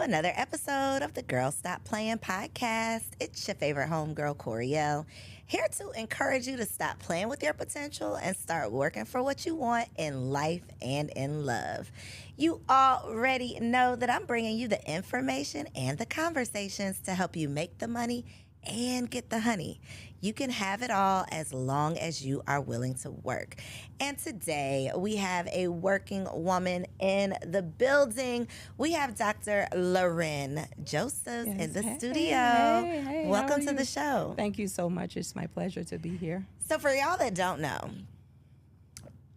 another episode of the Girl Stop Playin podcast. It's your favorite homegirl, Coriel, here to encourage you to stop playing with your potential and start working for what you want in life and in love. You already know that I'm bringing you the information and the conversations to help you make the money and get the honey. You can have it all as long as you are willing to work. And today we have a working woman in the building. We have Dr. Loren Joseph in the studio. Hey, welcome to the show. Thank you so much. It's my pleasure to be here. So for y'all that don't know,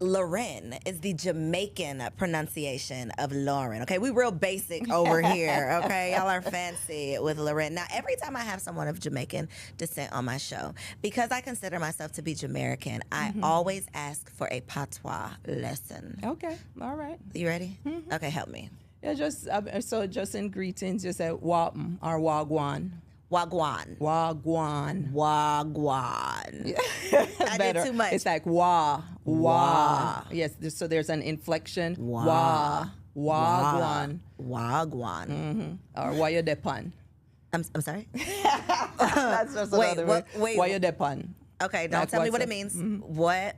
Loren is the Jamaican pronunciation of Lauren. Okay, we real basic over here. Okay, y'all are fancy with Loren. Now, every time I have someone of Jamaican descent on my show, because I consider myself to be Jamaican, I always ask for a patois lesson. Okay, all right. You ready? Okay, help me. Yeah, just in greetings, you say wapm or wagwan. Wagwan. Wagwan. Wagwan. Yeah. I did too much. It's like wah. Yes, so there's an inflection. Wah. Wagwan. Wagwan. Or why you depan. I'm sorry? That's just another word. Wait. Why you depan. Okay, don't Like tell me what's what it up? means. What?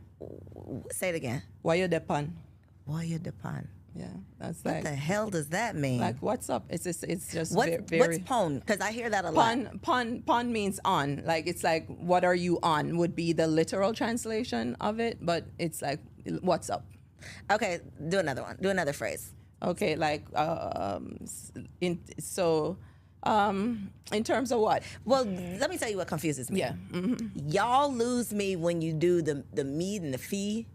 Say it again. Why you depan. Why you depend? Yeah, that's What like the hell does that mean? like what's up? It's just What's very pon? Because I hear that a lot. Pun means on. Like it's like what are you on would be the literal translation of it, but it's like what's up. Okay, do another one. Do another phrase. Okay, like in terms of what? Well, let me tell you what confuses me. Yeah. Y'all lose me when you do the me and the fee.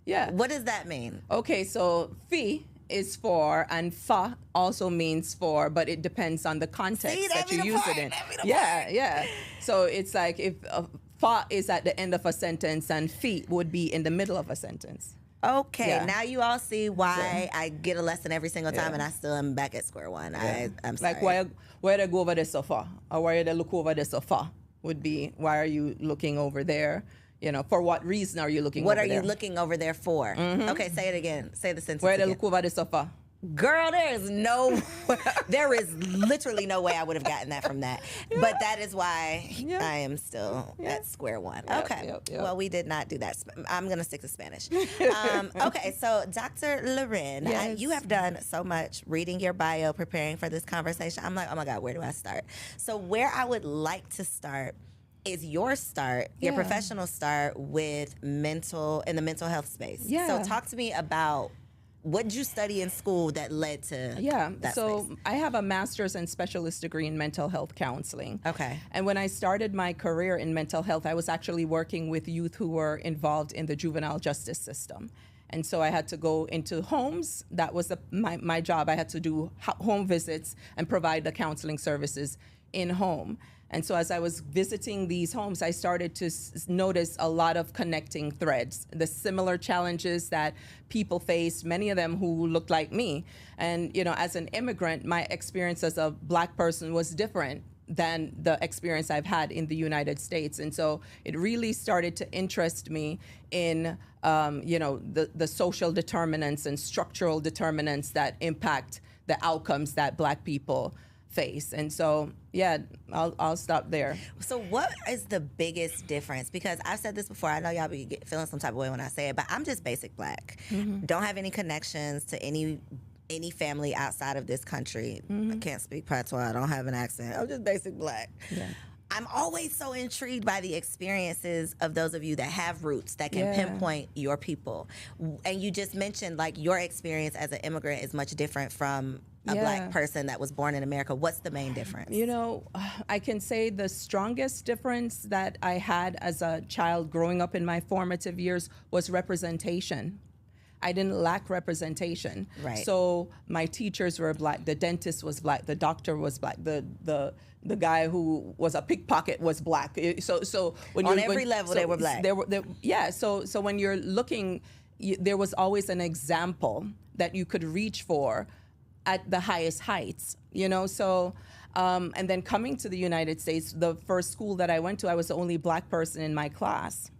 Yeah. What does that mean? Okay, so fi is for and fa also means for, but it depends on the context See, that that you be the use part, it in. that be the Yeah. So it's like if fa is at the end of a sentence and fi would be in the middle of a sentence. Okay, Yeah. now you all see why I get a lesson every single time and I still am back at square one. I'm sorry. Like why they go over there so far, or why they look over there so far would be why are you looking over there? You know, for what reason are you looking What over are there? you looking over there for? Okay, say it again. Say the sentence Why they again. look over there so far? Girl, there is literally no way I would have gotten that from that. But that is why I am still at square one. Okay. Yep. Well, we did not do that. I'm going to stick to Spanish. Okay, so Dr. Loren, Yes. you have done so much reading your bio, preparing for this conversation. I'm like, oh my God, where do I start? So where I would like to start is your professional start with the mental health space. Yeah. So talk to me about what did you study in school that led to that so space? I have a master's and specialist degree in mental health counseling. Okay. And when I started my career in mental health, I was actually working with youth who were involved in the juvenile justice system. And so I had to go into homes. That was my job. I had to do home visits and provide the counseling services in home. And so as I was visiting these homes, I started to notice a lot of connecting threads, the similar challenges that people face, many of them who looked like me. And, you know, as an immigrant, my experience as a Black person was different than the experience I've had in the United States. And so it really started to interest me in, the social determinants and structural determinants that impact the outcomes that Black people face. And so, I'll stop there. So what is the biggest difference? Because I've said this before. I know y'all be feeling some type of way when I say it, but I'm just basic Black. Don't have any connections to any family outside of this country. I can't speak patois. I don't have an accent. I'm just basic Black. Yeah. I'm always so intrigued by the experiences of those of you that have roots that can pinpoint your people. And you just mentioned like your experience as an immigrant is much different from a Black person that was born in America. What's the main difference? You know, I can say the strongest difference that I had as a child growing up in my formative years was representation. I didn't lack representation. Right. So my teachers were Black, the dentist was Black, the doctor was Black, the guy who was a pickpocket was Black. So when on every level they were Black. So when you're looking, there was always an example that you could reach for at the highest heights, you know? So, and then coming to the United States, the first school that I went to, I was the only Black person in my class.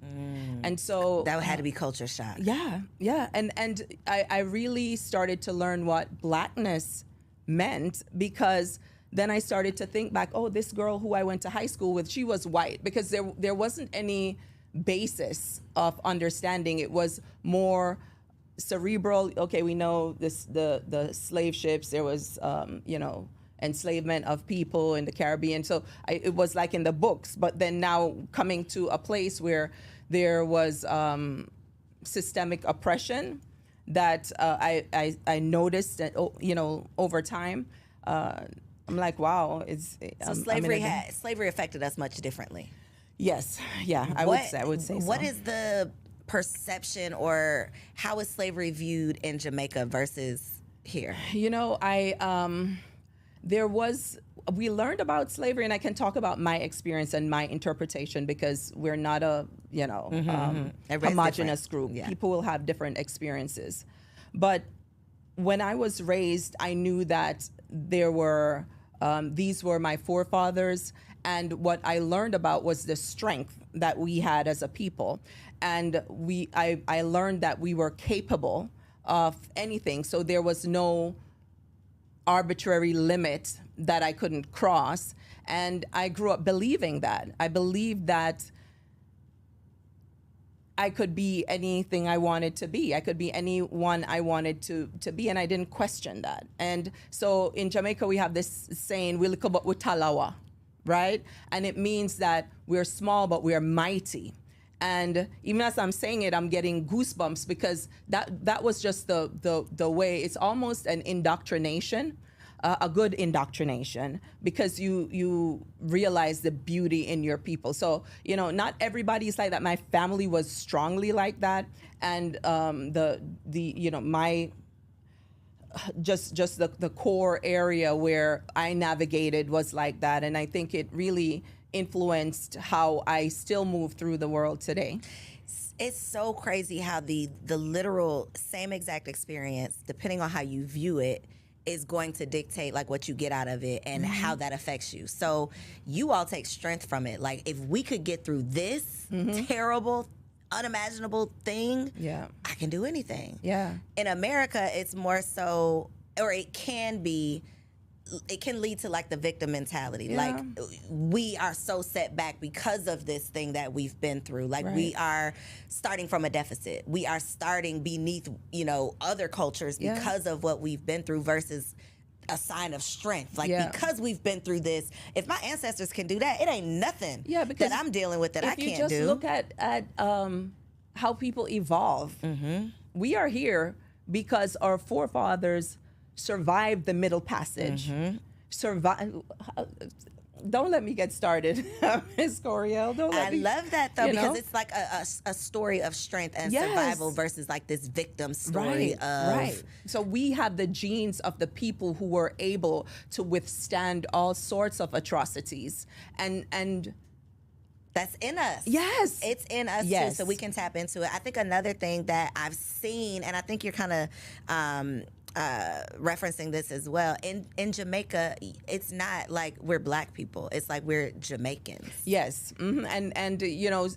And so that had to be culture shock. Yeah. And I really started to learn what Blackness meant, because then I started to think back, oh, this girl who I went to high school with, she was white, because there wasn't any basis of understanding. It was more cerebral. Okay, we know this, the slave ships, there was enslavement of people in the Caribbean. So it was like in the books, but then now coming to a place where there was systemic oppression that I noticed that, over time. I'm like, wow, slavery affected us much differently. Yes, yeah, I would say so. What is the perception, or how is slavery viewed in Jamaica versus here? We learned about slavery, and I can talk about my experience and my interpretation, because we're not a homogenous group. Yeah. People will have different experiences. But when I was raised, I knew that there were these were my forefathers, and what I learned about was the strength that we had as a people, and I learned that we were capable of anything. So there was no arbitrary limit that I couldn't cross, and I grew up believing that. I believed that I could be anything I wanted to be. I could be anyone I wanted to be, and I didn't question that. And so in Jamaica, we have this saying, "Wilikobot wutalawa," right? And it means that we're small, but we're mighty. And even as I'm saying it, I'm getting goosebumps, because that was just the way. It's almost an indoctrination. A good indoctrination, because you realize the beauty in your people. So not everybody is like that. My family was strongly like that, and my just the core area where I navigated was like that, and I think it really influenced how I still move through the world today. It's so crazy how the literal same exact experience, depending on how you view it, is going to dictate like what you get out of it and how that affects you. So you all take strength from it. Like, if we could get through this terrible, unimaginable thing, I can do anything. Yeah. In America, it's more so, or it can lead to like the victim mentality. Yeah. Like, we are so set back because of this thing that we've been through. Like, we are starting from a deficit. We are starting beneath, other cultures because of what we've been through, versus a sign of strength. Like, because we've been through this, if my ancestors can do that, it ain't nothing that I'm dealing with that I can't do. If you just look at how people evolve, we are here because our forefathers survived the Middle Passage. Don't let me get started, Ms. Coriel. I love that, though, because it's like a story of strength and survival versus like this victim story of... So we have the genes of the people who were able to withstand all sorts of atrocities, and that's in us. Yes. It's in us, too, so we can tap into it. I think another thing that I've seen, and I think you're kind of referencing this as well, in Jamaica, it's not like we're Black people. It's like we're Jamaicans. Yes. And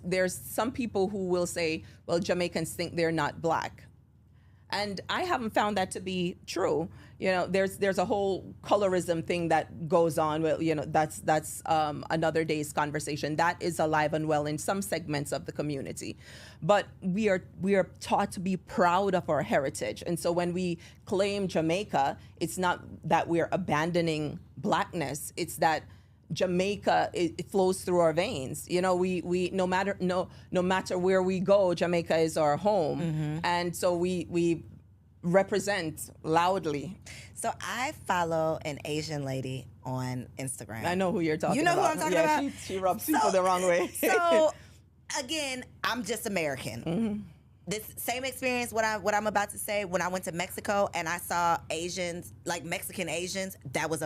there's some people who will say, well, Jamaicans think they're not Black. And I haven't found that to be true. There's a whole colorism thing that goes on. Well, that's another day's conversation. That is alive and well in some segments of the community. But we are taught to be proud of our heritage. And so when we claim Jamaica, it's not that we're abandoning Blackness. It's that Jamaica, it flows through our veins. We no matter where we go, Jamaica is our home, and so we represent loudly. So I follow an Asian lady on Instagram. I know who you're talking about. You know who I'm talking about? She rubs people the wrong way. So again, I'm just American. This same experience, what I'm about to say, when I went to Mexico and I saw Asians, like Mexican Asians, that was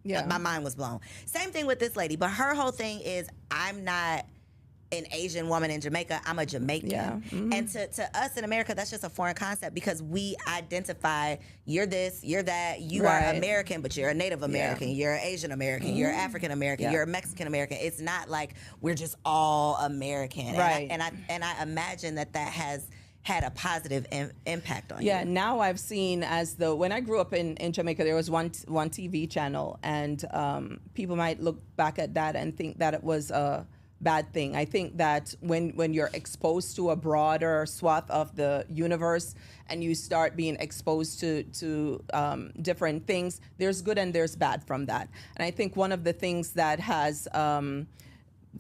my mind was blown. Same thing with this lady, but her whole thing is, I'm not an Asian woman in Jamaica, I'm a Jamaican. Yeah. And to us in America, that's just a foreign concept, because we identify, you're this, you're that, you are American, but you're a Native American, you're an Asian American, you're African American, you're a Mexican American. It's not like we're just all American. Right. And I imagine that has had a positive impact on Yeah, you. now I've seen when I grew up in Jamaica, there was one TV channel, and people might look back at that and think that it was a bad thing. I think that when you're exposed to a broader swath of the universe and you start being exposed to different things, there's good and there's bad from that. And I think one of the things that has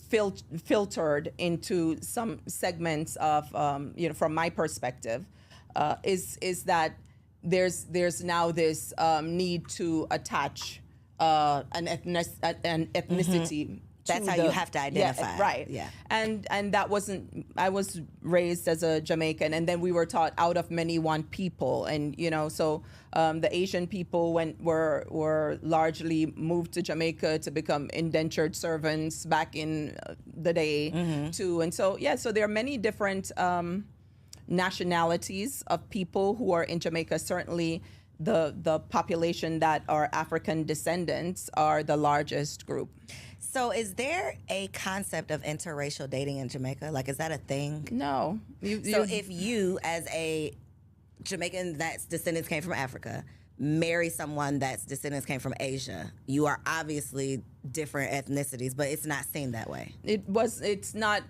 filtered into some segments of from my perspective is that there's now this need to attach an ethnicity. That's how you have to identify. Yeah, right. Yeah. And that wasn't. I was raised as a Jamaican, and then we were taught out of many one people, and so the Asian people were largely moved to Jamaica to become indentured servants back in the day too, and so there are many different nationalities of people who are in Jamaica. Certainly, the population that are African descendants are the largest group. So is there a concept of interracial dating in Jamaica? Like, is that a thing? No. So if you, as a Jamaican that's descendants came from Africa, marry someone that's descendants came from Asia, you are obviously different ethnicities, but it's not seen that way. It's not,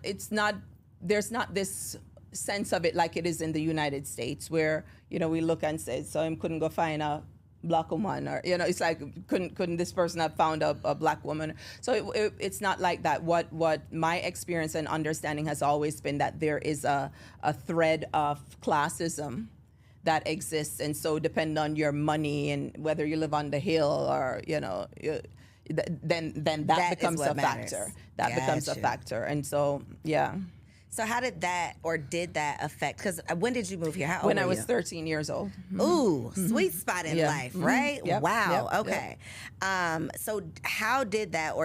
there's not this sense of it like it is in the United States where, we look and say, so I couldn't go find a black woman, or it's like couldn't this person have found a black woman? So it's not like that. What my experience and understanding has always been that there is a thread of classism that exists, and so depending on your money and whether you live on the hill or then that becomes a factor. That becomes a factor, and so yeah. So how did that affect? Because when did you move here? How old When were I was you? 13 years old. Ooh, sweet spot in life, right? Yep. Wow. Yep. Okay. So how did that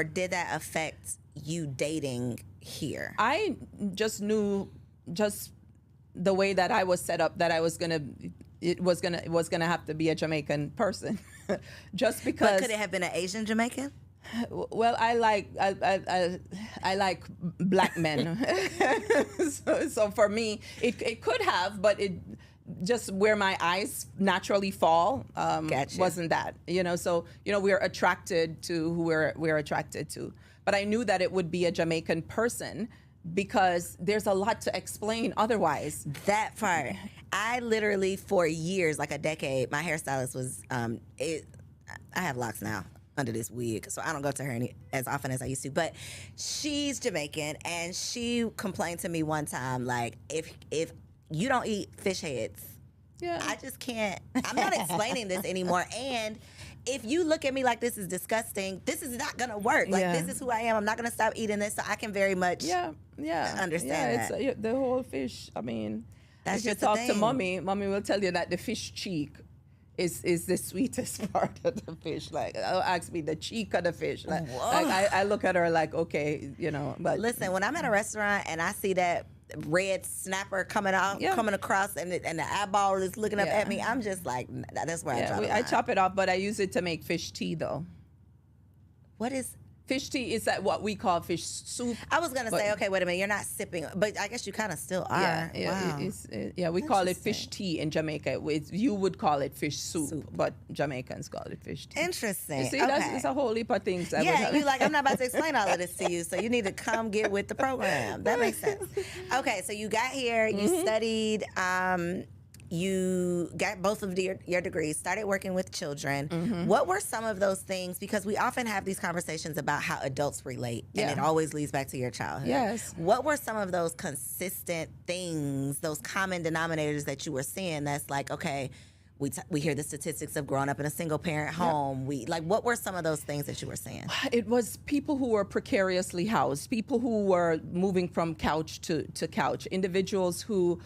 affect you dating here? I just knew the way that I was set up that I was gonna have to be a Jamaican person, just because. But could it have been an Asian Jamaican? Well, I like black men, so for me it could have, but it just where my eyes naturally fall Gotcha. wasn't that, so we're attracted to who we're attracted to, but I knew that it would be a Jamaican person because there's a lot to explain otherwise. That part. I literally for years, like a decade, my hairstylist was I have locks now under this wig, so I don't go to her as often as I used to, but she's Jamaican, and she complained to me one time, like, if you don't eat fish heads, I just can't, I'm not explaining this anymore, and if you look at me like this is disgusting, this is not gonna work. Like, this is who I am. I'm not gonna stop eating this, so I can very much understand that. It's the whole fish. I mean, That's if you just a talk thing. to mommy will tell you that the fish cheek is the sweetest part of the fish. Like, ask me the cheek of the fish. Like I look at her like, okay, but Listen, when I'm at a restaurant and I see that red snapper coming across, and the eyeball is looking up at me, I'm just like, that's where I draw the line. I chop it off, but I use it to make fish tea though. What is fish tea? Is that what we call fish soup? I was gonna say, okay, wait a minute, you're not sipping, but I guess you kind of still are. Wow. We call it fish tea in Jamaica. You would call it fish soup, but Jamaicans call it fish tea. Interesting. You see, okay. it's a whole heap of things. You like, I'm not about to explain all of this to you, so you need to come get with the program. That makes sense. Okay, so you got here, you studied, you got both of your degrees, started working with children. What were some of those things? Because we often have these conversations about how adults relate, and it always leads back to your childhood. Yes. What were some of those consistent things, those common denominators that you were seeing that's like, okay, we hear the statistics of growing up in a single parent home. What were some of those things that you were saying? It was people who were precariously housed, people who were moving from couch to couch, individuals who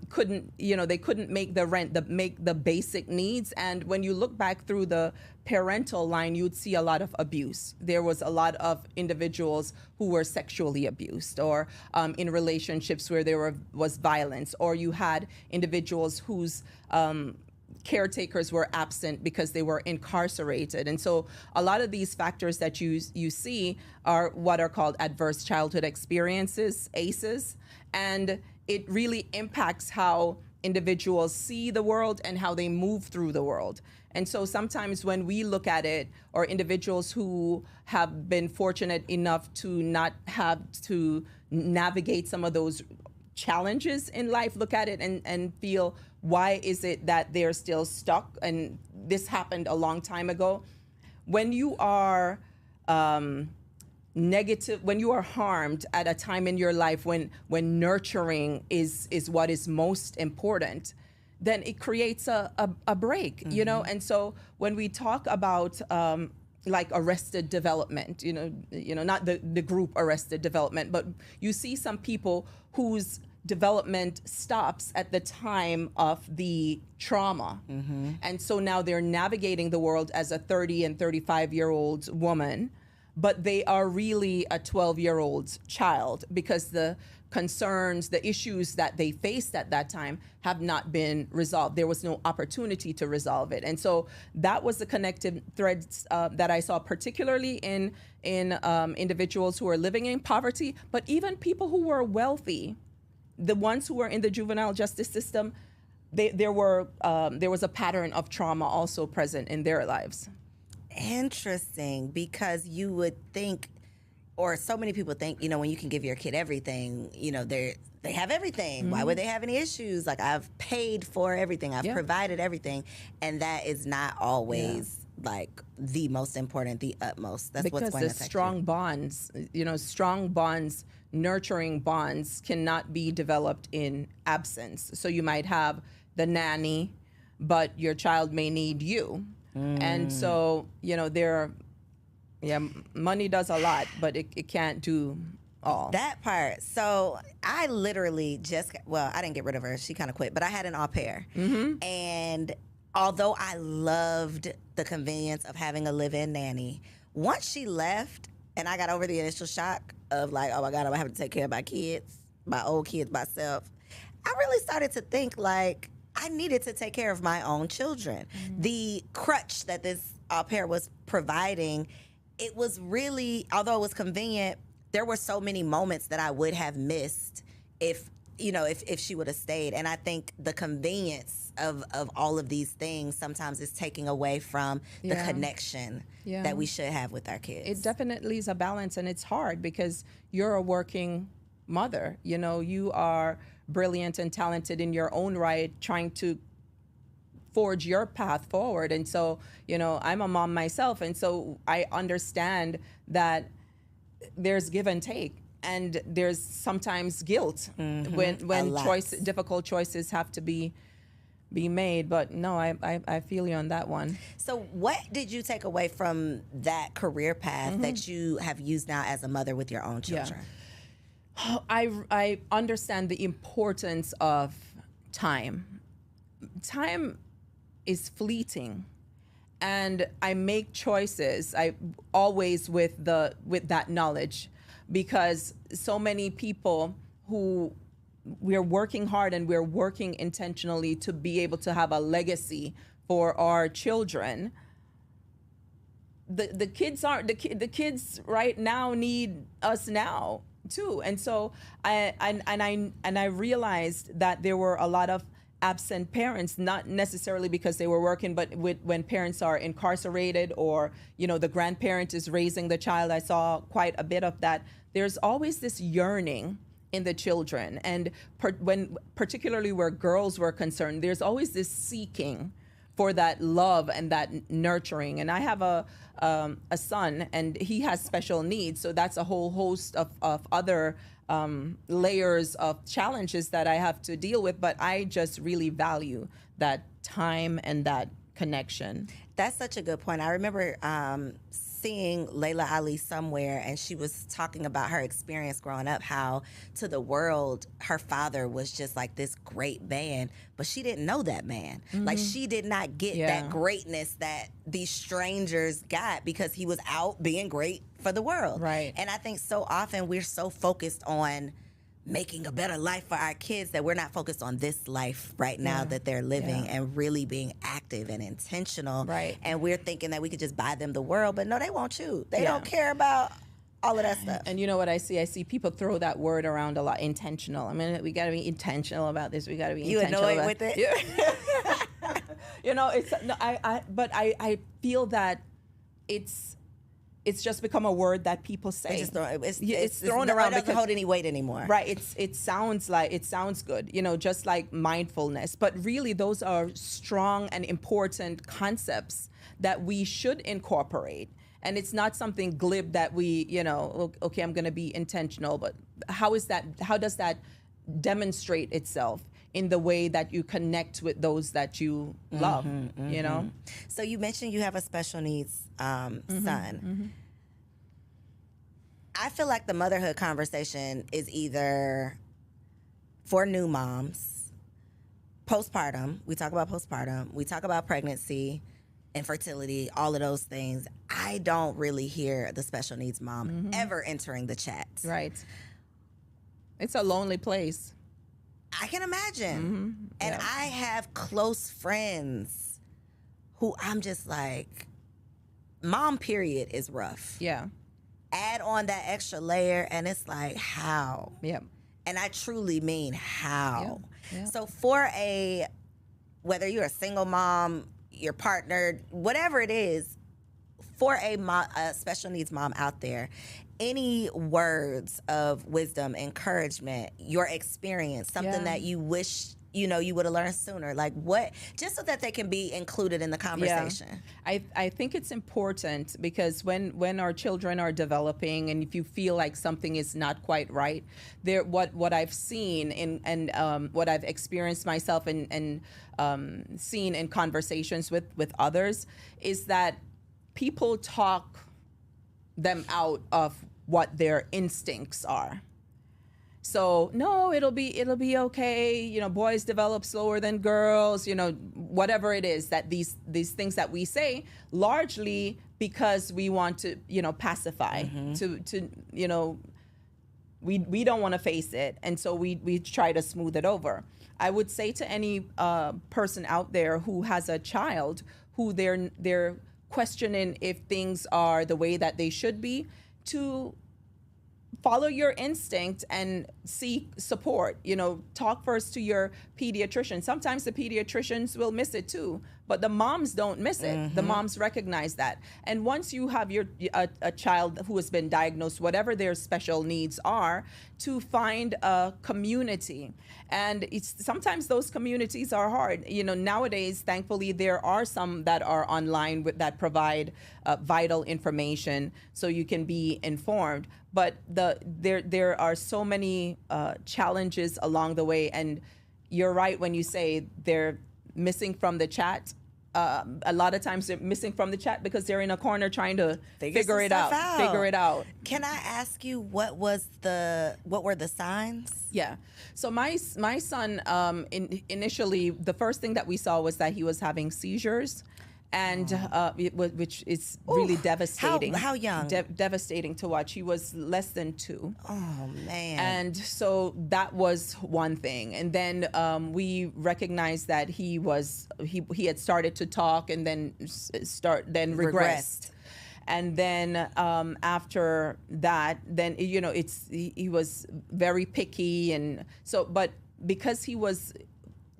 couldn't make the rent, make the basic needs. And when you look back through the parental line, you'd see a lot of abuse. There was a lot of individuals who were sexually abused, or in relationships where there was violence, or you had individuals whose caretakers were absent because they were incarcerated. And so a lot of these factors that you see are what are called adverse childhood experiences, ACEs. And it really impacts how individuals see the world and how they move through the world. And so sometimes when we look at it, or individuals who have been fortunate enough to not have to navigate some of those challenges in life, look at it and feel, why is it that they're still stuck? And this happened a long time ago. When you are negative, when you are harmed at a time in your life when nurturing is what is most important, then it creates a break, you know? And so when we talk about like arrested development, you know, not the group arrested development, but you see some people whose development stops at the time of the trauma. And so now they're navigating the world as a 30 and 35-year-old woman, but they are really a 12-year-old child, because the concerns, the issues that they faced at that time have not been resolved. There was no opportunity to resolve it. And so that was the connective threads that I saw, particularly in individuals who are living in poverty, but even people who were wealthy. The ones who were in the juvenile justice system, there was a pattern of trauma also present in their lives. Interesting, because you would think, or so many people think, you know, when you can give your kid everything, you know, they have everything. Why would they have any issues? Like, I've paid for everything, I've provided everything, and that is not always like the most important, the utmost. That's because what's going to the affect strong you. bonds, you know, strong bonds, nurturing bonds cannot be developed in absence. So you might have the nanny, but your child may need you. And so, you know, money does a lot, but it can't do all. That part. So I literally I didn't get rid of her. She kind of quit, but I had an au pair. And although I loved the convenience of having a live-in nanny, once she left and I got over the initial shock of like, oh my God, I'm having to take care of my old kids myself, I really started to think like, I needed to take care of my own children. The crutch that this au pair was providing, it was really, although it was convenient, there were so many moments that I would have missed if she would have stayed. And I think the convenience of all of these things sometimes is taking away from the connection that we should have with our kids. It definitely is a balance, and it's hard because you're a working mother. You know, you are brilliant and talented in your own right, trying to forge your path forward. And so, you know, I'm a mom myself, and so I understand that there's give and take, and there's sometimes guilt when difficult choices have to be made. But no, I feel you on that one. So what did you take away from that career path that you have used now as a mother with your own children? I understand the importance of time. Time is fleeting, and I make choices. I always with that knowledge, because so many people who we're working hard and we're working intentionally to be able to have a legacy for our children. The kids right now need us now too. And so I realized that there were a lot of absent parents, not necessarily because they were working, but when parents are incarcerated, or, you know, the grandparent is raising the child. I saw quite a bit of that. There's always this yearning in the children. And particularly where girls were concerned, there's always this seeking for that love and that nurturing. And I have a son, and he has special needs. So that's a whole host of other layers of challenges that I have to deal with. But I just really value that time and that connection. That's such a good point. I remember seeing Layla Ali somewhere, and she was talking about her experience growing up, how to the world her father was just like this great man, but she didn't know that man. Like, she did not get that greatness that these strangers got because he was out being great for the world. Right. And I think so often we're so focused on making a better life for our kids that we're not focused on this life right now that they're living and really being active and intentional. Right. And we're thinking that we could just buy them the world, but no, they won't choose. They don't care about all of that stuff. And you know what I see? I see people throw that word around a lot. Intentional. I mean, we got to be intentional about this. We got to be intentional. You annoyed with it? Yeah. You know, it's no, but I feel that it's just become a word that people say. It's thrown around. It doesn't hold any weight anymore. Right. It sounds good, you know, just like mindfulness. But really, those are strong and important concepts that we should incorporate. And it's not something glib that we, you know, okay, I'm going to be intentional. But how does that demonstrate itself in the way that you connect with those that you love, you know? So you mentioned you have a special needs son. I feel like the motherhood conversation is either for new moms, postpartum. We talk about postpartum. We talk about pregnancy, infertility, all of those things. I don't really hear the special needs mom ever entering the chat. Right. It's a lonely place. I can imagine. And I have close friends who I'm just like, mom period is rough. Yeah. Add on that extra layer and it's like, how? Yeah. And I truly mean how. Yeah. So whether you're a single mom, your partner, whatever it is, for a special needs mom out there, any words of wisdom, encouragement, your experience, something that you wish you would have learned sooner, like what, just so that they can be included in the conversation. I think it's important because when our children are developing, and if you feel like something is not quite right, what I've seen and what I've experienced myself and seen in conversations with others is that people talk them out of what their instincts are. So no, it'll be okay. You know, boys develop slower than girls. You know, whatever it is that these things that we say, largely because we want to, you know, pacify, to you know, we don't want to face it, and so we try to smooth it over. I would say to any person out there who has a child who they're questioning if things are the way that they should be, to follow your instinct and seek support. You know, talk first to your pediatrician. Sometimes the pediatricians will miss it too, but the moms don't miss it. The moms recognize that. And once you have a child who has been diagnosed, whatever their special needs are, to find a community. And sometimes those communities are hard. You know, nowadays, thankfully, there are some that are online that provide vital information so you can be informed. But there are so many challenges along the way, and you're right when you say they're missing from the chat. A lot of times they're missing from the chat because they're in a corner trying to figure it out. Can I ask you what were the signs? Yeah. So my son initially, the first thing that we saw was that he was having seizures. And which is really devastating. How young? Devastating to watch. He was less than 2. Oh, man. And so that was one thing. And then we recognized that he had started to talk and then regressed. And then after that, then, you know, he was very picky. And so, but because he was,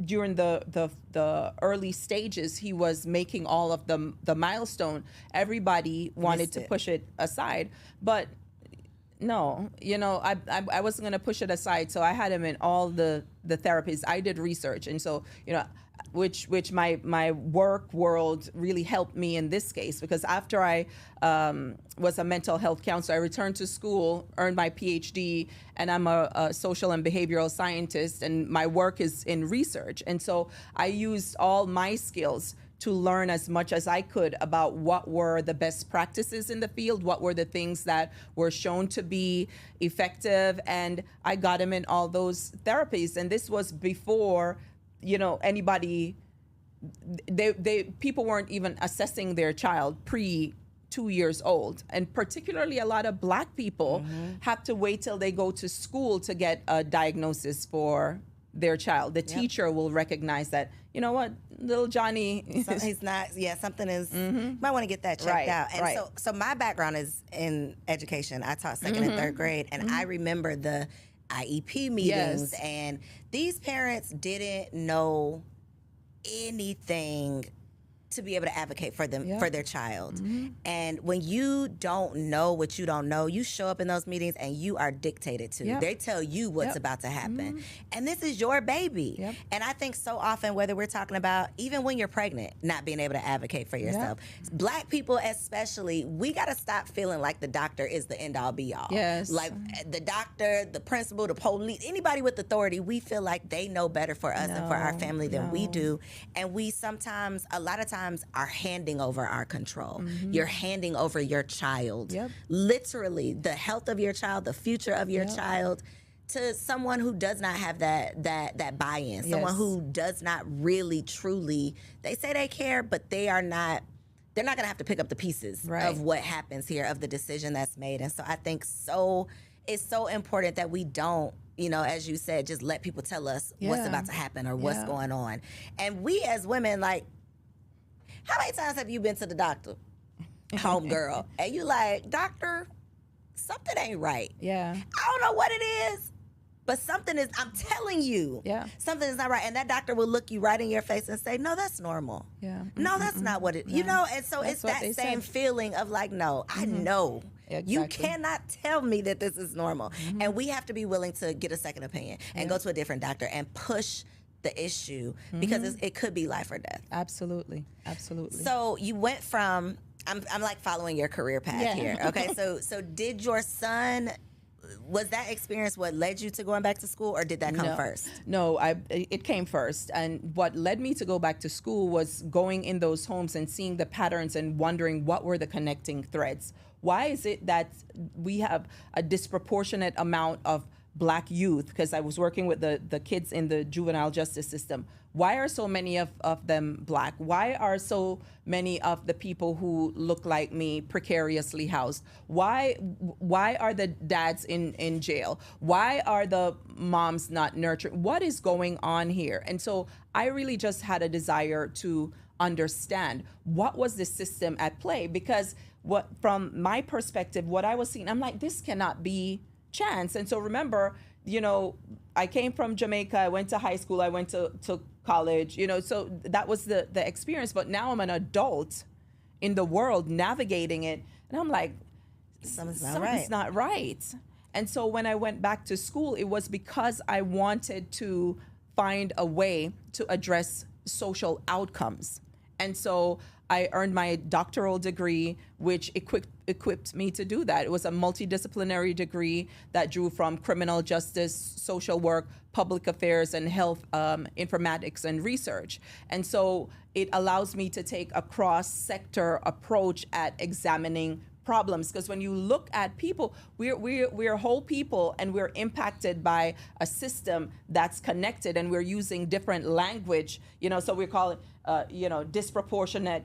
during the early stages, he was making all of the milestone, everybody wanted to push it aside. But no, you know, I wasn't going to push it aside. So I had him in all the therapies. I did research. And so, you know, which my work world really helped me in this case, because after I was a mental health counselor, I returned to school, earned my PhD, and I'm a social and behavioral scientist, and my work is in research. And so I used all my skills to learn as much as I could about what were the best practices in the field, what were the things that were shown to be effective, and I got him in all those therapies. And this was before, you know, anybody, people weren't even assessing their child pre 2 years old. And particularly a lot of Black people have to wait till they go to school to get a diagnosis for their child. The teacher will recognize that, you know what, little Johnny, he's not, something is, might want to get that checked out. And so my background is in education. I taught second and third grade, and I remember the IEP meetings, and these parents didn't know anything to be able to advocate for them, for their child. And when you don't know what you don't know, you show up in those meetings and you are dictated to. They tell you what's about to happen. And this is your baby. And I think so often, whether we're talking about even when you're pregnant, not being able to advocate for yourself. Black people especially, we got to stop feeling like the doctor is the end all be all. Like the doctor, the principal, the police, anybody with authority, we feel like they know better for us and for our family than we do. And we sometimes, a lot of times, are handing over our control. You're handing over your child, literally the health of your child, the future of your child, to someone who does not have that buy-in, someone who does not really truly, they say they care, but they're not gonna have to pick up the pieces of what happens here, of the decision that's made. And so I think it's so important that we don't, as you said, just let people tell us what's about to happen or what's going on. And we as women, like, how many times have you been to the doctor, homegirl, and you like, doctor, something ain't right. I don't know what it is, but something is, I'm telling you, something is not right. And that doctor will look you right in your face and say, no, that's normal. No, that's not what it, and so that's it's that same feeling of like, no, I know. You cannot tell me that this is normal. And we have to be willing to get a second opinion and go to a different doctor and push the issue, because it could be life or death. Absolutely. So you went from, I'm like following your career path here. Okay, so did your son, was that experience what led you to going back to school, or did that come first? No, it came first. And what led me to go back to school was going in those homes and seeing the patterns and wondering what were the connecting threads. Why is it that we have a disproportionate amount of Black youth, because I was working with the kids in the juvenile justice system. Why are so many of them Black? Why are so many of the people who look like me precariously housed? Why are the dads in jail? Why are the moms not nurtured? What is going on here? And so I really just had a desire to understand what was the system at play, because from my perspective, what I was seeing, I'm like, this cannot be chance. And so remember, I came from Jamaica, I went to high school, I went to college, so that was the experience. But now I'm an adult in the world navigating it, and I'm like, something's not right. And so when I went back to school, it was because I wanted to find a way to address social outcomes. And so I earned my doctoral degree, which equipped me to do that. It was a multidisciplinary degree that drew from criminal justice, social work, public affairs, and health informatics and research. And so it allows me to take a cross-sector approach at examining problems, because when you look at people, we're whole people, and we're impacted by a system that's connected, and we're using different language, so we call it disproportionate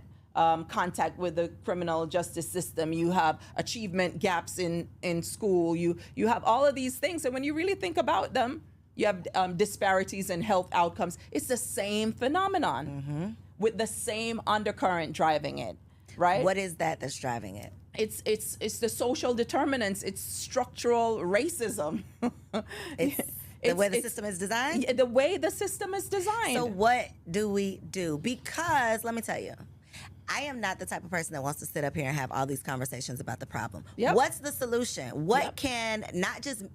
contact with the criminal justice system. You have achievement gaps in school. You have all of these things, and when you really think about them, you have disparities in health outcomes. It's the same phenomenon with the same undercurrent driving it, right? What is that that's driving it? It's the social determinants. It's structural racism. It's the way the system is designed? The way the system is designed. So what do we do? Because let me tell you, I am not the type of person that wants to sit up here and have all these conversations about the problem. What's the solution? What can not just,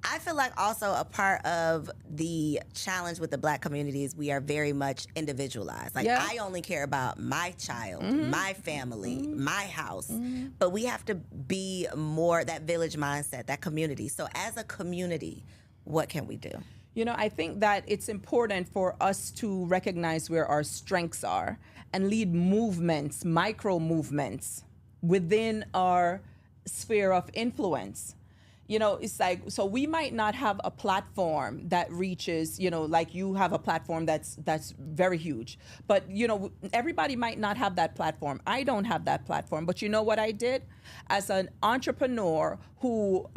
I feel like also a part of the challenge with the Black community is we are very much individualized. Like I only care about my child, my family, my house, but we have to be more that village mindset, that community. So as a community, what can we do? I think that it's important for us to recognize where our strengths are and lead movements, micro movements within our sphere of influence. it's like, so we might not have a platform that reaches, like you have a platform that's very huge, but everybody might not have that platform. I don't have that platform, but you know what I did as an entrepreneur who,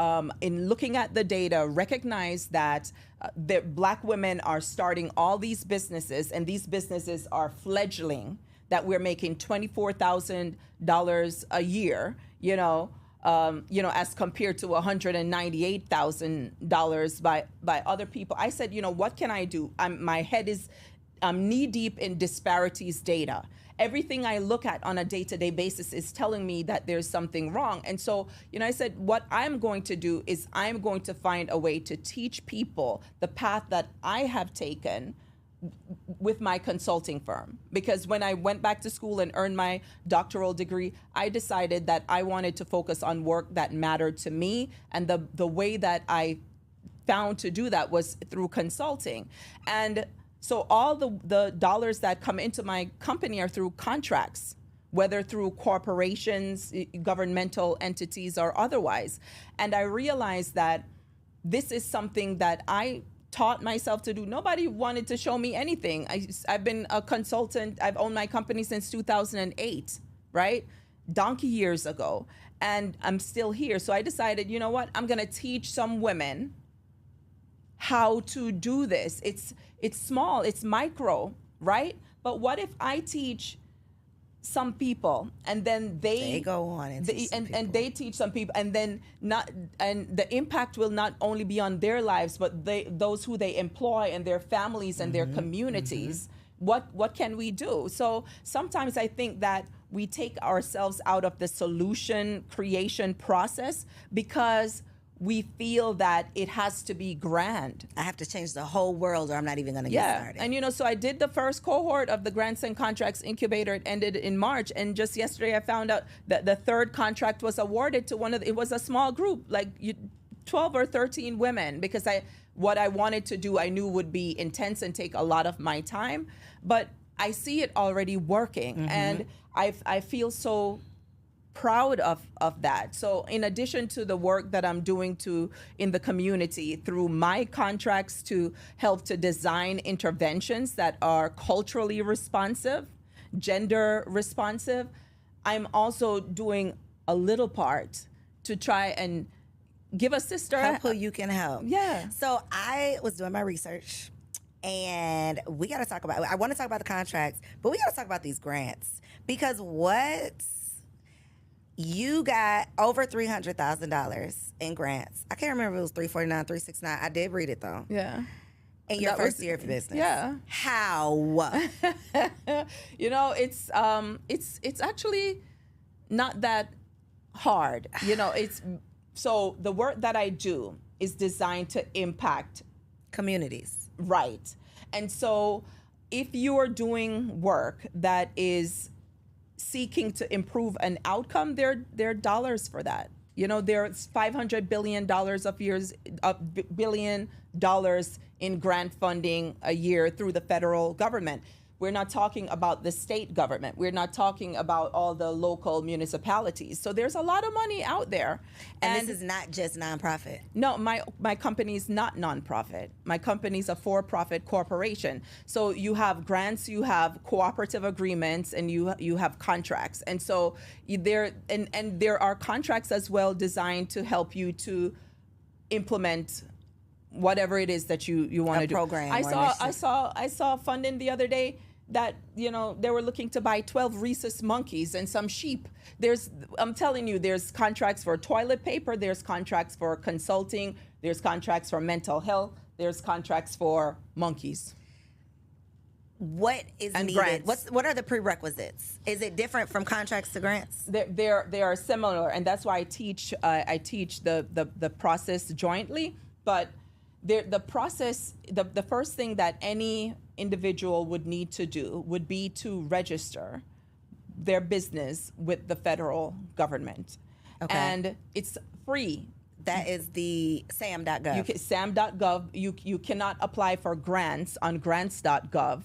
in looking at the data, recognized that Black women are starting all these businesses, and these businesses are fledgling, that we're making $24,000 a year, as compared to $198,000 by other people. I said, what can I do? My head is knee deep in disparities data. Everything I look at on a day-to-day basis is telling me that there's something wrong. And so, I said, what I'm going to do is I'm going to find a way to teach people the path that I have taken with my consulting firm. Because when I went back to school and earned my doctoral degree, I decided that I wanted to focus on work that mattered to me. And the way that I found to do that was through consulting. And so all the dollars that come into my company are through contracts, whether through corporations, governmental entities, or otherwise. And I realized that this is something that I taught myself to do. Nobody wanted to show me anything. I've been a consultant. I've owned my company since 2008, right? Donkey years ago. And I'm still here. So I decided, you know what? I'm going to teach some women how to do this. It's small, it's micro, right? But what if I teach some people, and then they go on and they teach some people, and then the impact will not only be on their lives, but those who they employ and their families and their communities. What can we do? So sometimes I think that we take ourselves out of the solution creation process because we feel that it has to be grand. I have to change the whole world or I'm not even going to get started. And so I did the first cohort of the Grants and Contracts Incubator. It ended in March. And just yesterday I found out that the third contract was awarded to it was a small group, like 12 or 13 women, because what I wanted to do I knew would be intense and take a lot of my time. But I see it already working. And I feel so proud of that. So in addition to the work that I'm doing in the community through my contracts to help to design interventions that are culturally responsive, gender responsive, I'm also doing a little part to try and give a sister help who you can help. Yeah. So I was doing my research, and I want to talk about the contracts, but we got to talk about these grants, because you got over $300,000 in grants. I can't remember if it was 349, 369. I did read it though. Yeah. In your first year of business. Yeah. How? It's actually not that hard. So the work that I do is designed to impact communities. Right. And so if you're doing work that is seeking to improve an outcome, there are dollars for that. There's $500 billion billion in grant funding a year through the federal government. We're not talking about the state government. We're not talking about all the local municipalities. So there's a lot of money out there. And this is not just nonprofit. No, my company is not nonprofit. My company is a for-profit corporation. So you have grants, you have cooperative agreements, and you have contracts. And so there are contracts as well designed to help you to implement whatever it is that you want to do. Program. I saw funding the other day that they were looking to buy 12 rhesus monkeys and some sheep. I'm telling you, there's contracts for toilet paper, there's contracts for consulting, there's contracts for mental health, there's contracts for monkeys. What is and needed? Grants. What are the prerequisites? Is it different from contracts to grants? They are similar, and that's why I teach the process jointly. But the process, the first thing that any individual would need to do would be to register their business with the federal government. Okay. And it's free. That is the sam.gov. SAM.gov. You cannot apply for grants on grants.gov.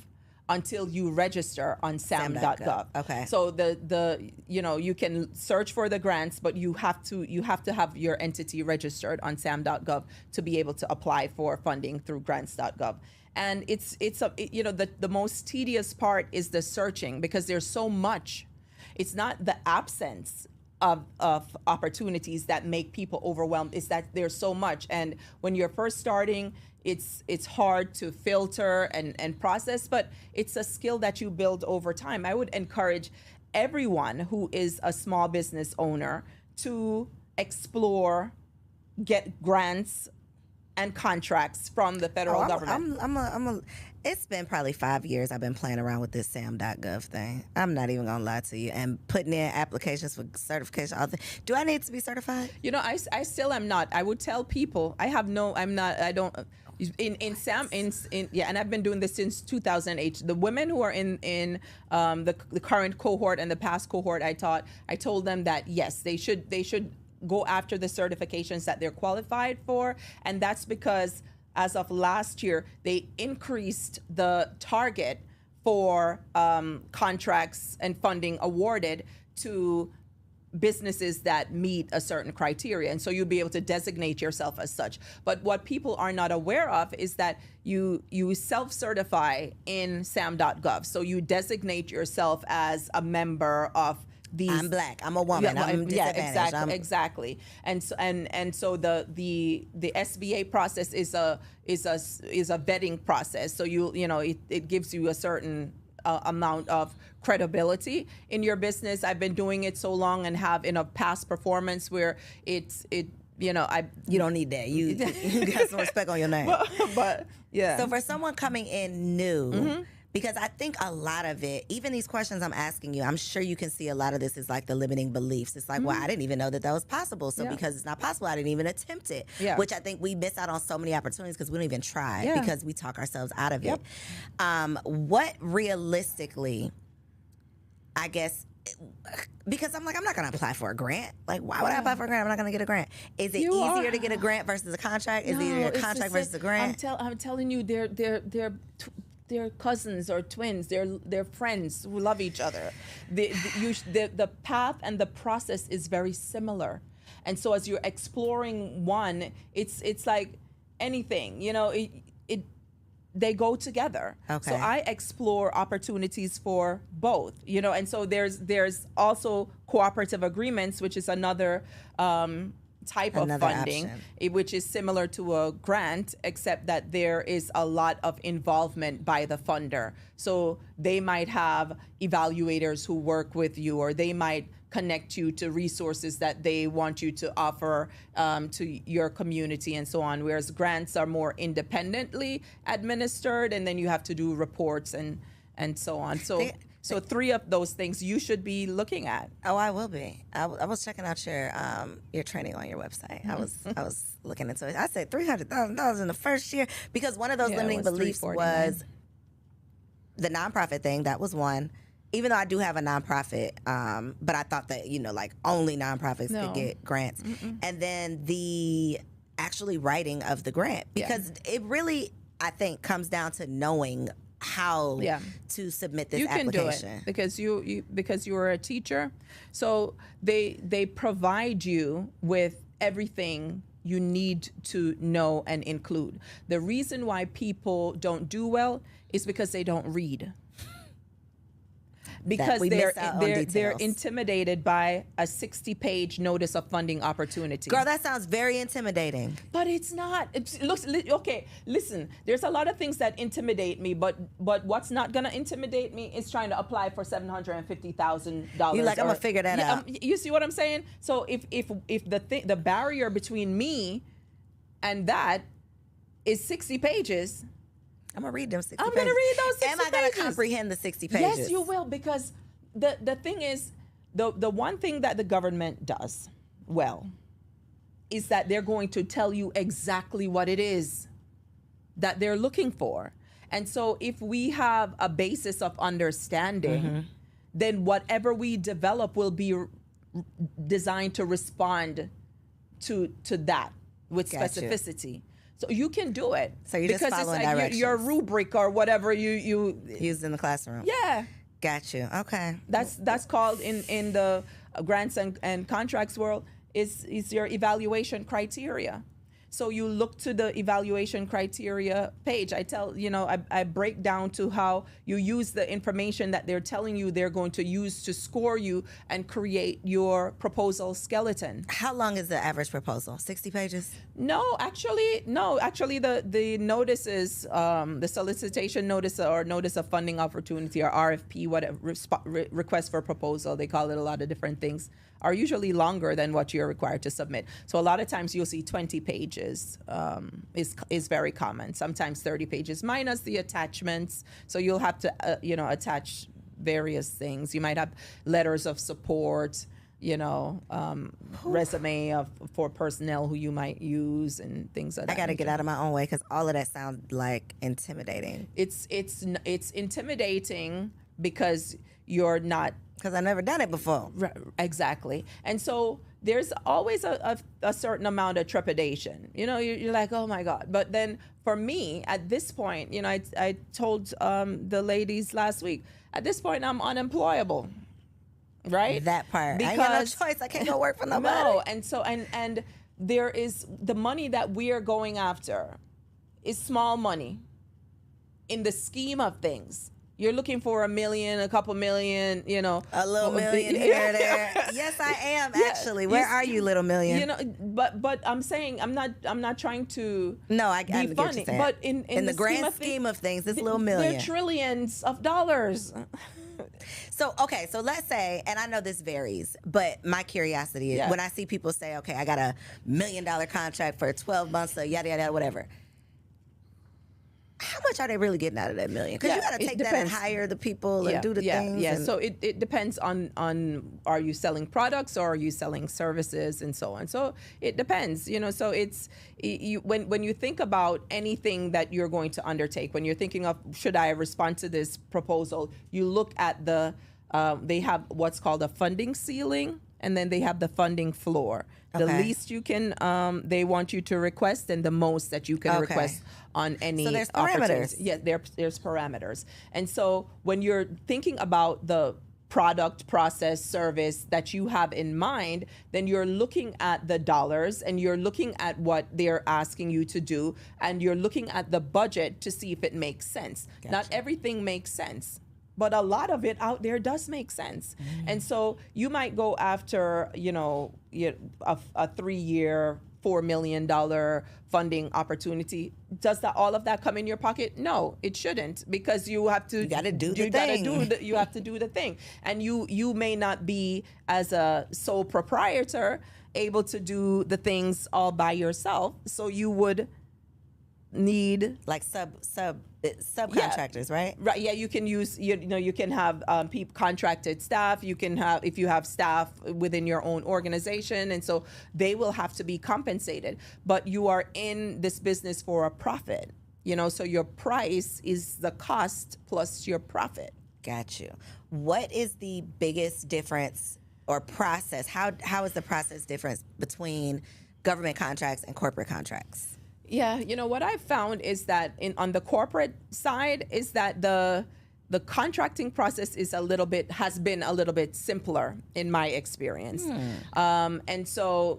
until you register on sam.gov. Okay. So you can search for the grants, but you have to have your entity registered on sam.gov to be able to apply for funding through grants.gov. And the most tedious part is the searching, because there's so much. It's not the absence of opportunities that make people overwhelmed, is that there's so much. And when you're first starting, it's hard to filter and process, but it's a skill that you build over time. I would encourage everyone who is a small business owner to explore, get grants and contracts from the federal government. It's been probably 5 years I've been playing around with this sam.gov thing. I'm not even gonna lie to you. And putting in applications for certification. Do I need to be certified? I still am not. I would tell people and I've been doing this since 2008. The women who are in the current cohort and the past cohort, I told them that yes, they should go after the certifications that they're qualified for, and that's because as of last year, they increased the target for contracts and funding awarded to businesses that meet a certain criteria. And so you'll be able to designate yourself as such. But what people are not aware of is that you self-certify in sam.gov. So you designate yourself as a member of these. I'm black. I'm a woman. I'm disadvantaged. Exactly. And so the SBA process is a vetting process. So it gives you a certain amount of credibility in your business. I've been doing it so long and have in a past performance where you don't need that. You got some respect on your name. But yeah. So for someone coming in new. Because I think a lot of it, even these questions I'm asking you, I'm sure you can see a lot of this is like the limiting beliefs. It's like, well, I didn't even know that was possible. So because it's not possible, I didn't even attempt it. Yeah. Which I think we miss out on so many opportunities because we don't even try because we talk ourselves out of it. What realistically, I guess, because I'm not going to apply for a grant. Like, why would I apply for a grant? I'm not going to get a grant. Is it easier to get a grant versus a contract? Is it easier a contract versus a grant? I'm telling you, they're cousins or twins. They're friends who love each other. The path and the process is very similar, and so as you're exploring one, it's like anything. They go together. Okay. So I explore opportunities for both. And so there's also cooperative agreements, which is another type of funding, which is similar to a grant, except that there is a lot of involvement by the funder. So they might have evaluators who work with you, or they might connect you to resources that they want you to offer to your community and so on, whereas grants are more independently administered, and then you have to do reports and so on. So 3 of those things you should be looking at. Oh, I will be. I was checking out your training on your website. I was looking into it. I said $300,000 in the first year because one of those limiting beliefs was the nonprofit thing. That was one. Even though I do have a nonprofit, but I thought that only nonprofits could get grants, and then the actually writing of the grant, because it really, I think, comes down to knowing how to submit this application. You can do it because you are a teacher. So they provide you with everything you need to know and include. The reason why people don't do well is because they don't read. Because they're intimidated by a 60-page notice of funding opportunity. Girl, that sounds very intimidating. But it's not. It looks okay. Listen, there's a lot of things that intimidate me, but what's not gonna intimidate me is trying to apply for $750,000. You're like, I'm gonna figure that out. You see what I'm saying? So if the barrier between me and that is 60 pages. I'm going to read them 60 pages. I'm going to read those 60 pages. Am I going to comprehend the 60 pages? Yes, you will, because the thing is, the one thing that the government does well is that they're going to tell you exactly what it is that they're looking for. And so if we have a basis of understanding, then whatever we develop will be designed to respond to that with specificity. So you can do it. So you're just following like directions. your rubric or whatever you used in the classroom. Yeah. Got you. Okay. That's called in the grants and contracts world is your evaluation criteria. So you look to the evaluation criteria page. I break down to how you use the information that they're telling you they're going to use to score you and create your proposal skeleton. How long is the average proposal? 60 pages? No. Actually, the notices, the solicitation notice or notice of funding opportunity or RFP, whatever, request for proposal, they call it a lot of different things, are usually longer than what you're required to submit. So a lot of times you'll see 20 pages is very common. Sometimes 30 pages minus the attachments. So you'll have to attach various things. You might have letters of support, resume for personnel who you might use and things like that. I got to get out of my own way because all of that sounds like intimidating. It's intimidating because you're not. Because I've never done it before. Exactly. And so there's always a certain amount of trepidation. You're like, oh my God. But then for me, at this point, I told the ladies last week, at this point, I'm unemployable. Right? That part. Because I ain't got no choice. I can't go work for nobody. No. And so, and there is the money that we are going after is small money in the scheme of things. You're looking for $1 million, a couple million, a little million here or there. Yes, I am actually. Where are you, little million? But I'm saying I'm not trying to. No, I get what you're saying. But in the grand scheme of things, this little million. They're trillions of dollars. So let's say, and I know this varies, but my curiosity is when I see people say, okay, I got $1 million contract for 12 months, so yada yada whatever. How much are they really getting out of that million? Because you got to take that and hire the people and do the things. Yeah, so it depends on are you selling products or are you selling services and so on. So it depends, So it's when you think about anything that you're going to undertake, when you're thinking of should I respond to this proposal, you look at they have what's called a funding ceiling. And then they have the funding floor. The least you can, they want you to request, and the most that you can request on any. So there's parameters. Yeah, there's parameters. And so when you're thinking about the product, process, service that you have in mind, then you're looking at the dollars and you're looking at what they're asking you to do, and you're looking at the budget to see if it makes sense. Gotcha. Not everything makes sense, but a lot of it out there does make sense. And so you might go after, a 3-year, $4 million funding opportunity. Does all of that come in your pocket? No, it shouldn't, because you have to. You got to do the thing. You have to do the thing, and you may not be, as a sole proprietor, able to do the things all by yourself. So you would need like subcontractors, right? Right. Yeah, you can use you can have contracted staff. You can have, if you have staff within your own organization, and so they will have to be compensated. But you are in this business for a profit, so your price is the cost plus your profit. Got you. What is the biggest difference or process? How is the process difference between government contracts and corporate contracts? Yeah, what I've found is that on the corporate side is that the contracting process has been a little bit simpler in my experience. And so,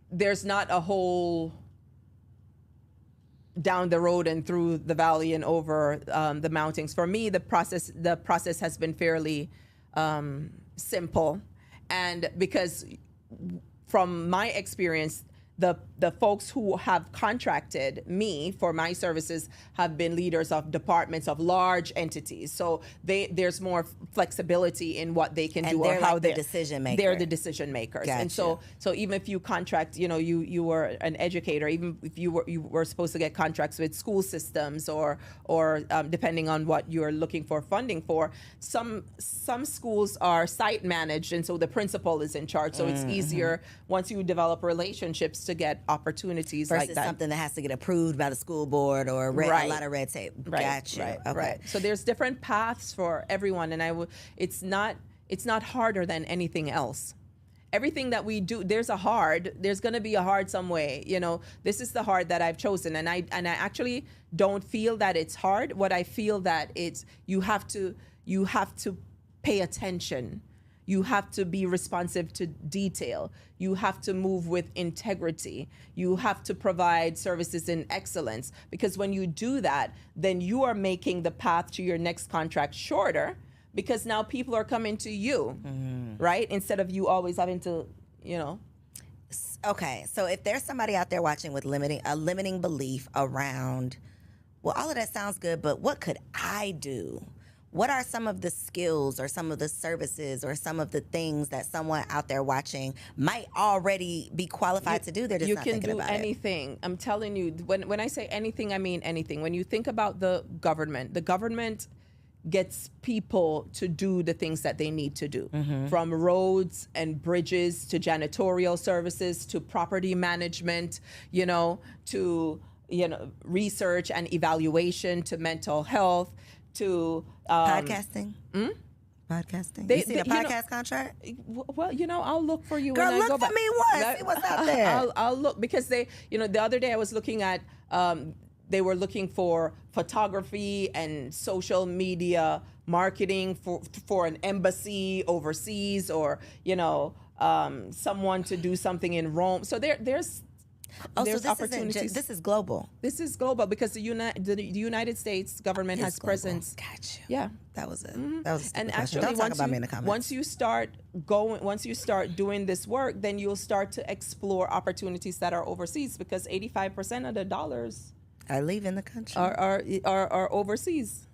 there's not a whole down the road and through the valley and over the mountains. For me, the process has been fairly simple, and because from my experience, the folks who have contracted me for my services have been leaders of departments of large entities. So there's more flexibility in what they can do, or how they're the decision makers. They're the decision makers. Gotcha. And so even if you contract, you were an educator, even if you were supposed to get contracts with school systems or depending on what you're looking for funding for, some schools are site managed, and so the principal is in charge. So it's easier once you develop relationships to get opportunities versus like that. Something that has to get approved by the school board or a lot of red tape. Right. Gotcha. Right. So there's different paths for everyone, and it's not harder than anything else. everything that we do, there's going to be a hard some way. This is the hard that I've chosen, and I actually don't feel that it's hard. What I feel that it's you have to pay attention. You have to be responsive to detail. You have to move with integrity. You have to provide services in excellence, because when you do that, then you are making the path to your next contract shorter, because now people are coming to you, right? Instead of you always having to, Okay, so if there's somebody out there watching with limiting belief around, well, all of that sounds good, but what could I do? What are some of the skills or some of the services or some of the things that someone out there watching might already be qualified to do? They're just not thinking about it. You can do anything. I'm telling you, when I say anything, I mean anything. When you think about the government gets people to do the things that they need to do, from roads and bridges to janitorial services to property management, to research and evaluation to mental health to podcasting. Podcasting. You see a podcast contract? Well, I'll look for you. Girl, when I look go for me once. See what's out there. I'll look, because they, the other day I was looking at, they were looking for photography and social media marketing for an embassy overseas, or someone to do something in Rome. So there's opportunities. This is global. This is global, because the United States government has global. Presence. Got you. Yeah, that was it. That was a and question. actually, Don't talk about me in the comments. once you start doing this work, then you'll start to explore opportunities that are overseas, because 85% of the dollars are leaving the country. Are overseas.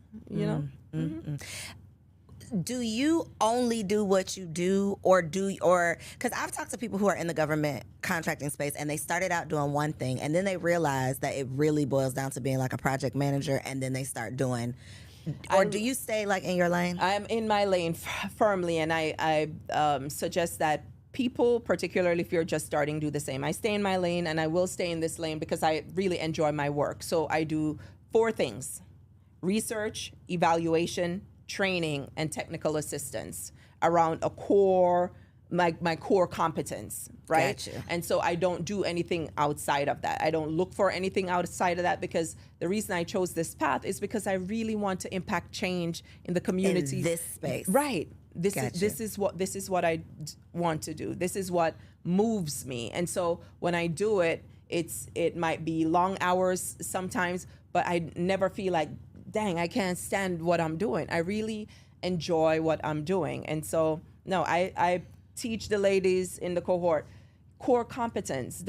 Do you only do what you do, or because I've talked to people who are in the government contracting space, and they started out doing one thing, and then they realize that it really boils down to being like a project manager, and then they start doing, or do you stay like in your lane? I'm in my lane firmly, and I suggest that people, particularly if you're just starting, do the same. I stay in my lane, and I will stay in this lane because I really enjoy my work. So I do 4 things: research, evaluation, training, and technical assistance around my core competence, right? Gotcha. And so I don't do anything outside of that. I don't look for anything outside of that, because the reason I chose this path is because I really want to impact change in the community. In this space. Right. This Gotcha. is what I want to do. This is what moves me. And so when I do it, it might be long hours sometimes, but I never feel like, dang, I can't stand what I'm doing. I really enjoy what I'm doing. And so, no, I teach the ladies in the cohort core competence.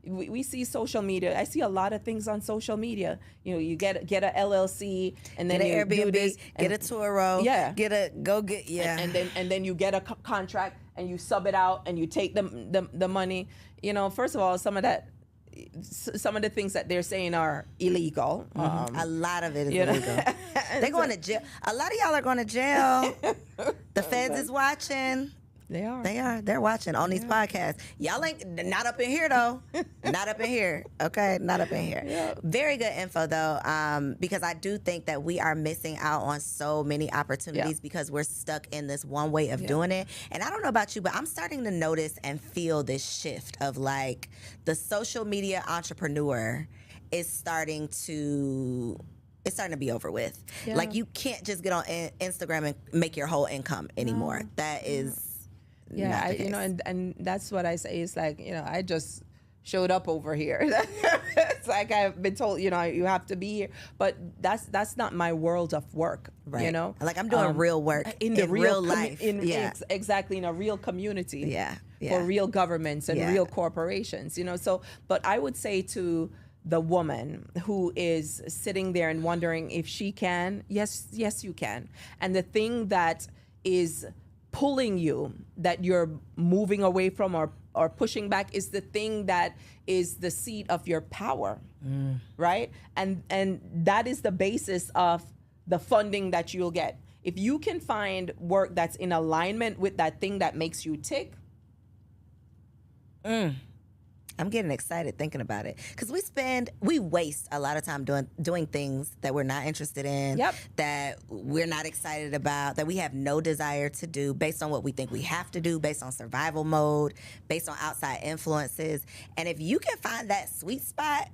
We see social media. I see a lot of things on social media. You get a LLC, and then get an you Airbnb, do this, get a Turo, and then you get a contract, and you sub it out, and you take the money. First of all, some of the things that they're saying are illegal. A lot of it is illegal. They're going to jail. A lot of y'all are going to jail. The feds is watching. They are. They're watching on these podcasts. Y'all ain't not up in here though. Not up in here. Okay, not up in here. Yeah. Very good info though, because I do think that we are missing out on so many opportunities because we're stuck in this one way of doing it. And I don't know about you, but I'm starting to notice and feel this shift of like the social media entrepreneur is starting to be over with. Yeah. Like you can't just get on Instagram and make your whole income anymore. That is. Yeah, and that's what I say. It's like, I just showed up over here. It's like I've been told, you have to be here. But that's not my world of work, right. Like I'm doing real work in real life. Exactly, in a real community. Yeah. For real governments and real corporations, So, but I would say to the woman who is sitting there and wondering if she can, yes, you can. And the thing that is pulling you, that you're moving away from or pushing back, is the thing that is the seat of your power, right? And that is the basis of the funding that you'll get. If you can find work that's in alignment with that thing that makes you tick. I'm getting excited thinking about it because we waste a lot of time doing things that we're not interested in, Yep. that we're not excited about, that we have no desire to do based on what we think we have to do, based on survival mode, based on outside influences. And if you can find that sweet spot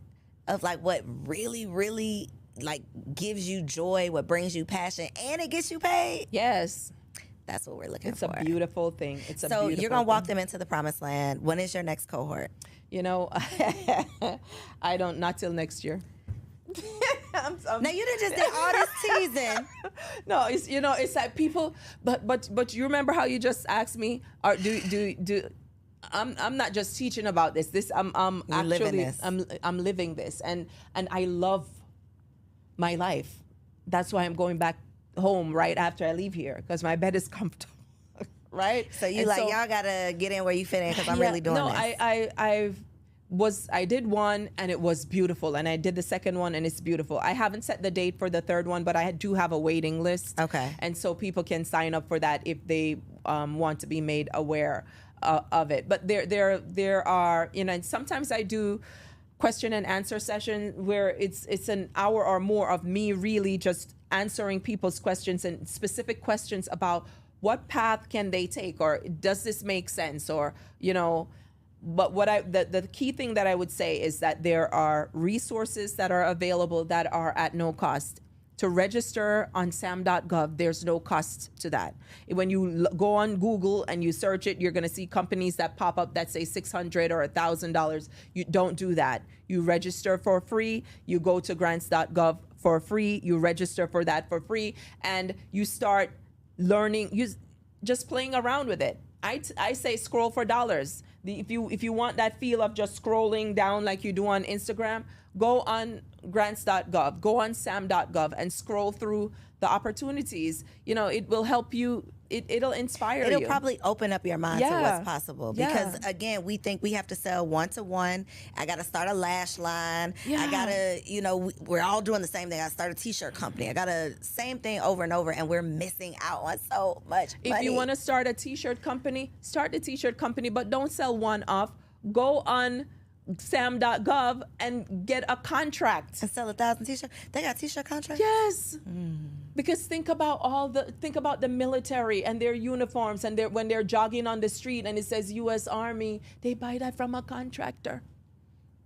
of like what really, really like gives you joy, what brings you passion, and it gets you paid, Yes. that's what we're looking It's for. a beautiful thing. It's a So beautiful you're gonna walk thing. them into the promised land. When is your next cohort? You know, I don't, not till next year. Now you done just did all this teasing. No, it's, you know, it's like people, but you remember how you just asked me, or do I'm not just teaching about this. I'm You're living actually this. I'm living this, and I love my life. That's why I'm going back home right after I leave here, because my bed is comfortable. Right? So you And like, y'all gotta get in where you fit in because I'm yeah, really doing no, this. I did one and it was beautiful, and I did the second one and it's beautiful. I haven't set the date for the third one, but I do have a waiting list. Okay. And so people can sign up for that if they want to be made aware of it. But there are, you know, and sometimes I do question and answer session where it's an hour or more of me really just answering people's questions and specific questions about what path can they take, or does this make sense, or, you know. But the key thing that I would say is that there are resources that are available that are at no cost. To register on sam.gov, there's no cost to that. When you go on Google and you search it, you're going to see companies that pop up that say $600 or $1,000. You don't do that. You register for free. You go to grants.gov for free. You register for that for free, and you start learning. You just playing around with it. I say scroll for dollars. If you want that feel of just scrolling down like you do on Instagram, go on grants.gov, go on sam.gov and scroll through the opportunities. You know, it will help you. It'll inspire you. It'll probably open up your mind to Yeah. what's possible. Yeah. Because again, we think we have to sell one-to-one. I got to start a lash line. Yeah. I got to, you know, we're all doing the same thing. I start a t-shirt company. I got to same thing over and over, and we're missing out on so much money. If you want to start a t-shirt company, start the t-shirt company, but don't sell one off. Go on sam.gov and get a contract. and sell 1,000 t-shirts. They got t-shirt contracts? Yes. Because think about the military and their uniforms, and when they're jogging on the street and it says U.S. Army, they buy that from a contractor.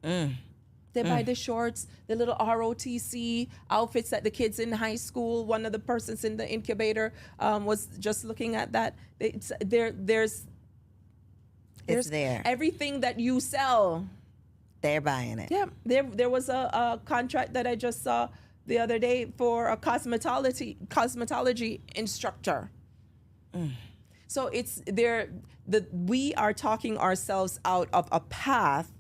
They buy the shorts, the little ROTC outfits that the kids in high school. One of the persons in the incubator was just looking at that. There's there. everything that you sell. They're buying it. Yeah, there was a contract that I just saw the other day for a cosmetology instructor. So it's there. We are talking ourselves out of a path.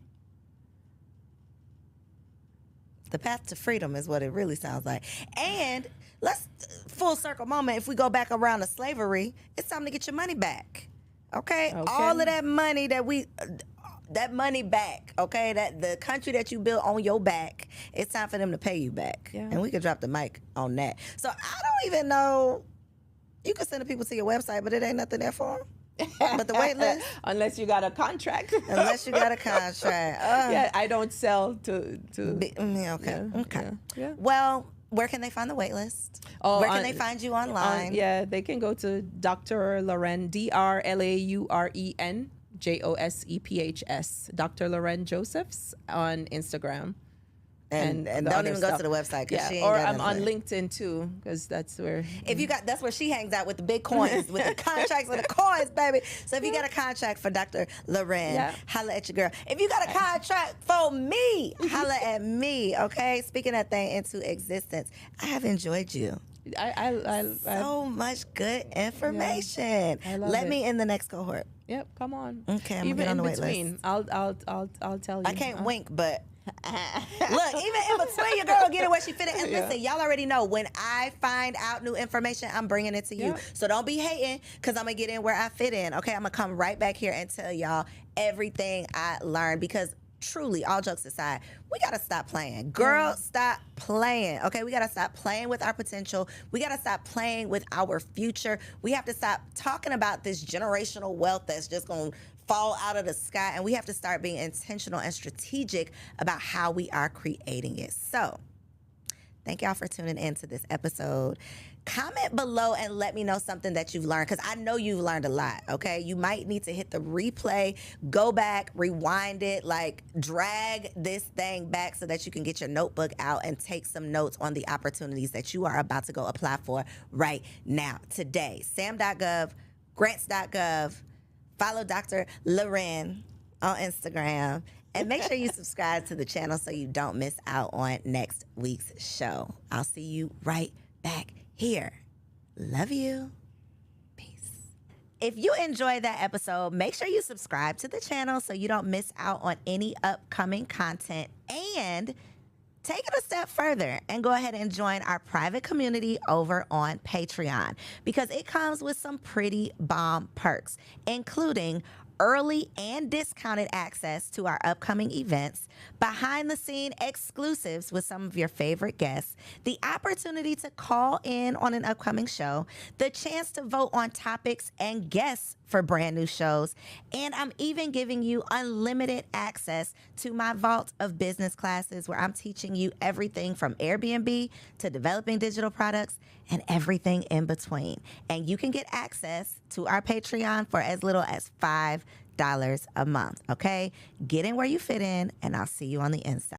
The path to freedom is what it really sounds like. And let's full circle moment. If we go back around to slavery, it's time to get your money back. Okay? All of that money that money back, okay? That the country that you built on your back, it's time for them to pay you back. Yeah. And we could drop the mic on that. So I don't even know. You can send the people to your website, but it ain't nothing there for them. But the wait list, Unless you got a contract. unless you got a contract. Yeah, I don't sell to. Okay. Yeah, Okay. yeah. Well, where can they find the wait list? Oh, Where can they find you online? Yeah, they can go to Dr. Loren, DrLauren JOSEPHS, Dr. Loren Josephs on Instagram. And the don't other even go stuff. to the website because Yeah, she ain't or got I'm none on of that. LinkedIn too, because that's where. That's where she hangs out with the big coins, with the contracts with the coins, baby. So if you got a contract for Dr. Loren, Yeah. holla at your girl. If you got a contract for me, holla at me, okay? Speaking that thing into existence, I have enjoyed you. I So much good information. I love Let it. me in the next cohort. Yep, come on. Okay, I'm gonna Even get on in the wait between, list. I'll tell you. I can't wink, but look, even in between, your girl get it where she fit it. And Yeah. listen, y'all already know when I find out new information, I'm bringing it to you. Yeah. So don't be hating, because I'm gonna get in where I fit in. Okay, I'm gonna come right back here and tell y'all everything I learned, because truly, all jokes aside, we gotta stop playing. Girl, stop playing. Okay, we gotta stop playing with our potential. We gotta stop playing with our future. We have to stop talking about this generational wealth that's just gonna fall out of the sky, and we have to start being intentional and strategic about how we are creating it. So thank y'all for tuning in to this episode. Comment below and let me know something that you've learned, because I know you've learned a lot, okay? You might need to hit the replay, go back, rewind it, like drag this thing back so that you can get your notebook out and take some notes on the opportunities that you are about to go apply for right now, today. SAM.gov, grants.gov, follow Dr. Loren on Instagram, and make sure you subscribe to the channel so you don't miss out on next week's show. I'll see you right back here. Love you. Peace. If you enjoyed that episode, make sure you subscribe to the channel so you don't miss out on any upcoming content, and take it a step further and go ahead and join our private community over on Patreon, because it comes with some pretty bomb perks, including early and discounted access to our upcoming events, behind the scene exclusives with some of your favorite guests, the opportunity to call in on an upcoming show, the chance to vote on topics and guests for brand new shows, and I'm even giving you unlimited access to my vault of business classes, where I'm teaching you everything from Airbnb to developing digital products and everything in between. And you can get access to our Patreon for as little as $5 a month, okay? Get in where you fit in, and I'll see you on the inside.